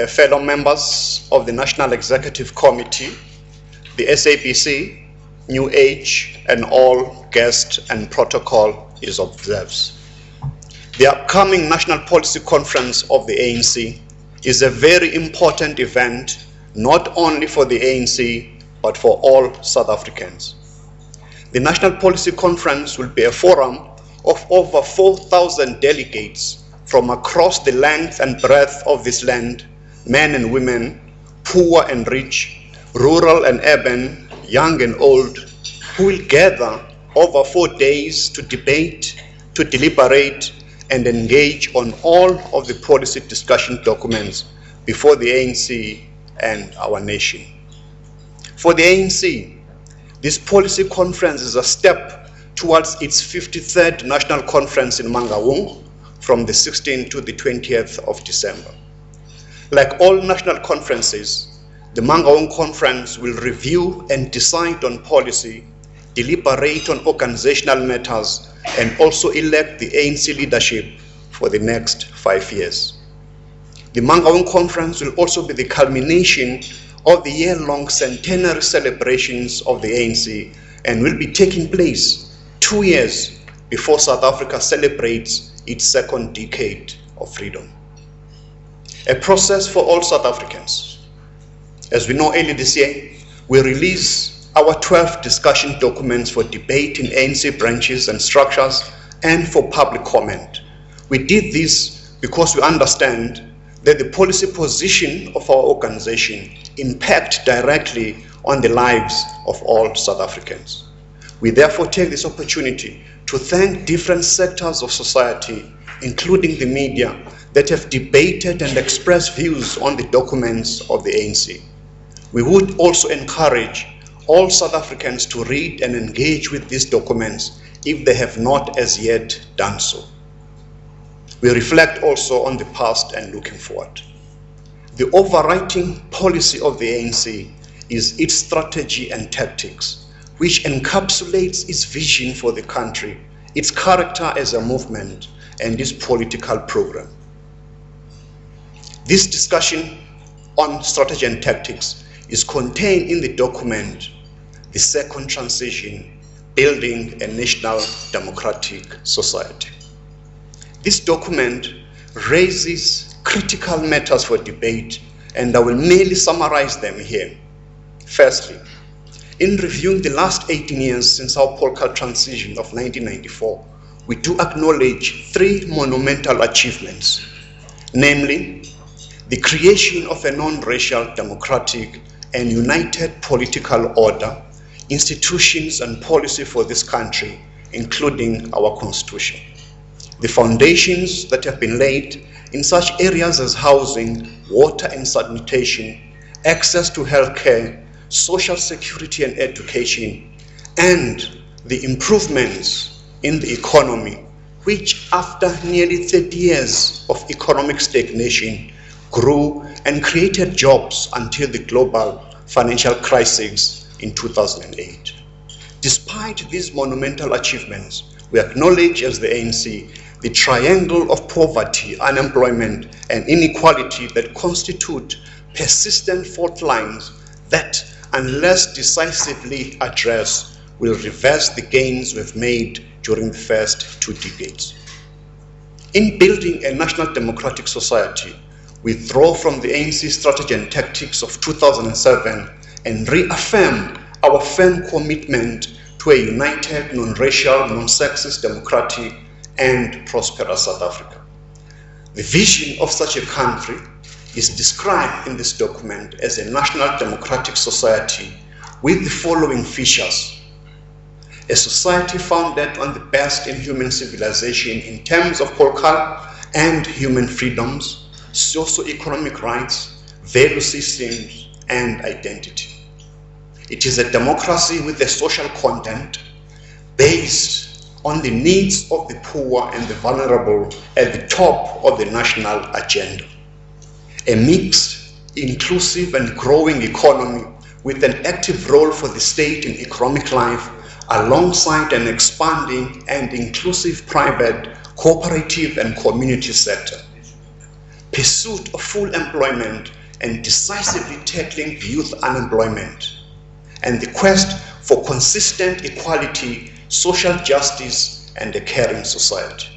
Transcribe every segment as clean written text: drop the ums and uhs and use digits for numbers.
fellow members of the National Executive Committee, the SABC, New Age, and all guests and protocol is observed. The upcoming National Policy Conference of the ANC is a very important event, not only for the ANC, but for all South Africans. The National Policy Conference will be a forum of over 4,000 delegates from across the length and breadth of this land, men and women, poor and rich, rural and urban, young and old, who will gather over 4 days to debate, to deliberate, and engage on all of the policy discussion documents before the ANC and our nation. For the ANC, this policy conference is a step towards its 53rd National Conference in Mangaung from the 16th to the 20th of December. Like all national conferences, the Mangaung Conference will review and decide on policy, deliberate on organizational matters, and also elect the ANC leadership for the next 5 years. The Mangaung Conference will also be the culmination of the year-long centenary celebrations of the ANC and will be taking place 2 years before South Africa celebrates its second decade of freedom. A process for all South Africans. As we know, earlier this year, we released our 12 discussion documents for debate in ANC branches and structures and for public comment. We did this because we understand that the policy position of our organization impact directly on the lives of all South Africans. We therefore take this opportunity to thank different sectors of society, including the media, that have debated and expressed views on the documents of the ANC. We would also encourage all South Africans to read and engage with these documents if they have not as yet done so. We reflect also on the past and looking forward. The overriding policy of the ANC is its strategy and tactics, which encapsulates its vision for the country, its character as a movement, and its political program. This discussion on strategy and tactics is contained in the document, The Second Transition, Building a National Democratic Society. This document raises critical matters for debate, and I will merely summarize them here. Firstly, in reviewing the last 18 years since our political transition of 1994, we do acknowledge 3 monumental achievements, namely, the creation of a non-racial, democratic, and united political order, institutions and policy for this country, including our constitution. The foundations that have been laid in such areas as housing, water and sanitation, access to healthcare, social security and education, and the improvements in the economy, which after nearly 30 years of economic stagnation grew and created jobs until the global financial crisis in 2008. Despite these monumental achievements, we acknowledge as the ANC the triangle of poverty, unemployment, and inequality that constitute persistent fault lines that, unless decisively addressed, will reverse the gains we've made during the first 2 decades. In building a national democratic society, we draw from the ANC strategy and tactics of 2007 and reaffirm our firm commitment to a united, non-racial, non-sexist, democratic, and prosperous South Africa. The vision of such a country is described in this document as a national democratic society with the following features: a society founded on the best in human civilization in terms of political and human freedoms, socio-economic rights, value systems, and identity. It is a democracy with a social content based on the needs of the poor and the vulnerable at the top of the national agenda. A mixed, inclusive, and growing economy with an active role for the state in economic life, alongside an expanding and inclusive private, cooperative, and community sector. pursuit of full employment and decisively tackling youth unemployment, and the quest for consistent equality, social justice, and a caring society.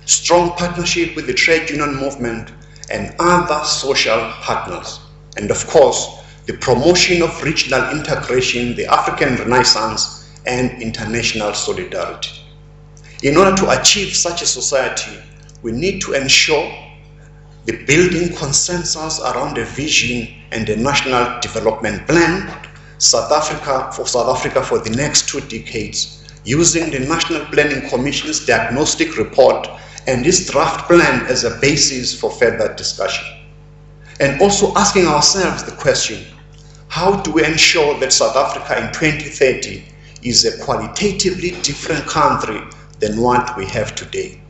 Strong partnership with the trade union movement and other social partners, and of course, the promotion of regional integration, the African Renaissance, and international solidarity. In order to achieve such a society, we need to ensure the building consensus around a vision and a national development plan for South Africa for the next 2 decades, using the National Planning Commission's diagnostic report and this draft plan as a basis for further discussion. And also asking ourselves the question, how do we ensure that South Africa in 2030 is a qualitatively different country than what we have today?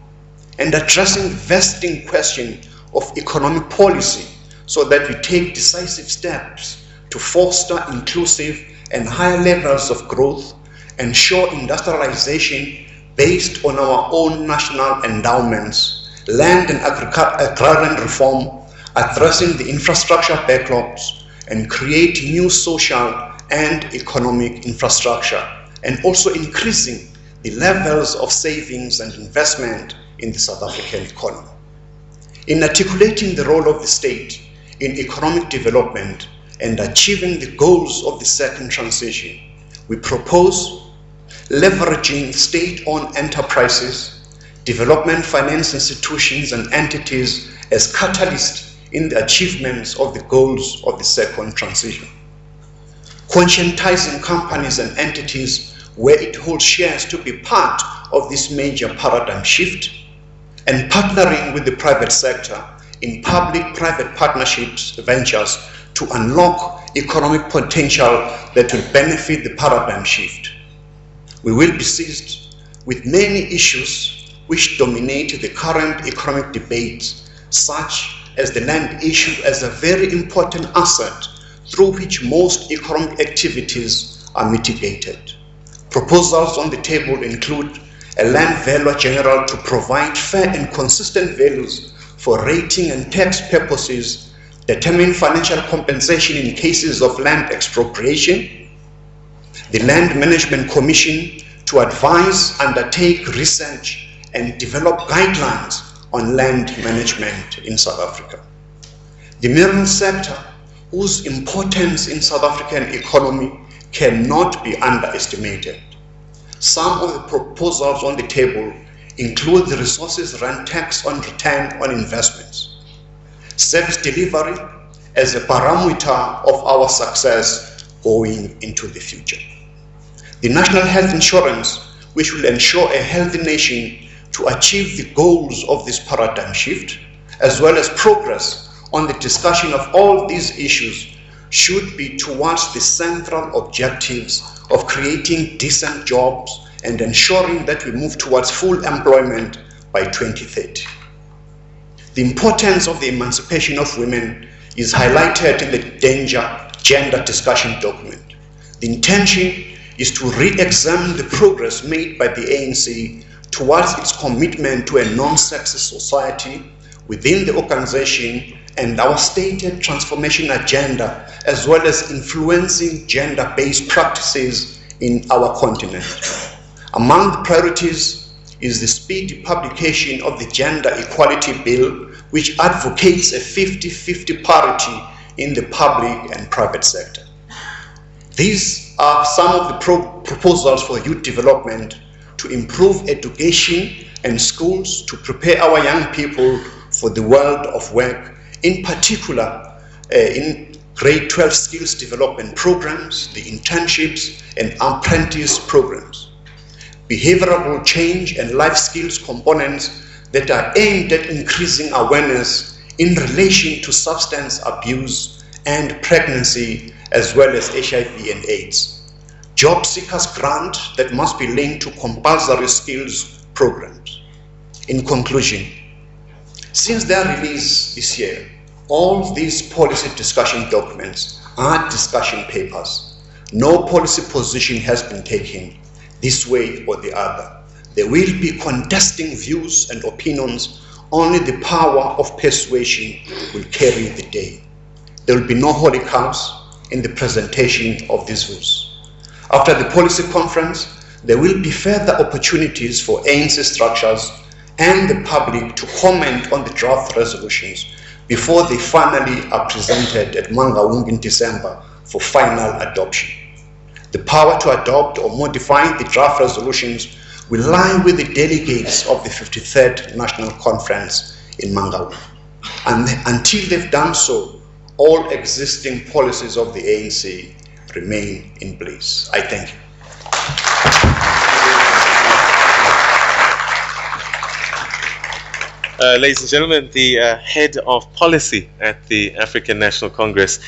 And addressing the vesting question of economic policy so that we take decisive steps to foster inclusive and higher levels of growth, ensure industrialization based on our own national endowments, land and agrarian reform, addressing the infrastructure backlogs, and create new social and economic infrastructure, and also increasing the levels of savings and investment in the South African economy. In articulating the role of the state in economic development and achieving the goals of the second transition, we propose leveraging state-owned enterprises, development finance institutions and entities as catalysts in the achievements of the goals of the second transition. Conscientizing companies and entities where it holds shares to be part of this major paradigm shift, and partnering with the private sector in public-private partnerships ventures to unlock economic potential that will benefit the paradigm shift. We will be seized with many issues which dominate the current economic debates, such as the land issue as a very important asset through which most economic activities are mitigated. Proposals on the table include a land valuer general to provide fair and consistent values for rating and tax purposes, determine financial compensation in cases of land expropriation, the Land Management Commission to advise, undertake research, and develop guidelines on land management in South Africa. The mineral sector, whose importance in South African economy cannot be underestimated. Some of the proposals on the table include the resources rent tax on return on investments, service delivery as a parameter of our success going into the future. The national health insurance, which will ensure a healthy nation to achieve the goals of this paradigm shift, as well as progress on the discussion of all these issues, should be towards the central objectives of creating decent jobs and ensuring that we move towards full employment by 2030. The importance of the emancipation of women is highlighted in the gender discussion document. The intention is to re-examine the progress made by the ANC towards its commitment to a non-sexist society within the organization and our stated transformation agenda, as well as influencing gender-based practices in our continent. Among the priorities is the speedy publication of the Gender Equality Bill, which advocates a 50-50 parity in the public and private sector. These are some of the proposals for youth development to improve education and schools to prepare our young people for the world of work, in particular in grade 12 skills development programs, the internships and apprentice programs. Behavioral change and life skills components that are aimed at increasing awareness in relation to substance abuse and pregnancy, as well as HIV and AIDS. Job seekers grant that must be linked to compulsory skills programs. In conclusion, since their release this year, all these policy discussion documents are discussion papers. No policy position has been taken this way or the other. There will be contesting views and opinions only the power of persuasion will carry the day. There will be no holy cows in the presentation of these views. After the policy conference, there will be further opportunities for ANC structures and the public to comment on the draft resolutions before they finally are presented at Mangaung in December for final adoption. The power to adopt or modify the draft resolutions will lie with the delegates of the 53rd National Conference in Mangaung. And until they've done so, all existing policies of the ANC remain in place. I thank you. Ladies and gentlemen, the head of policy at the African National Congress,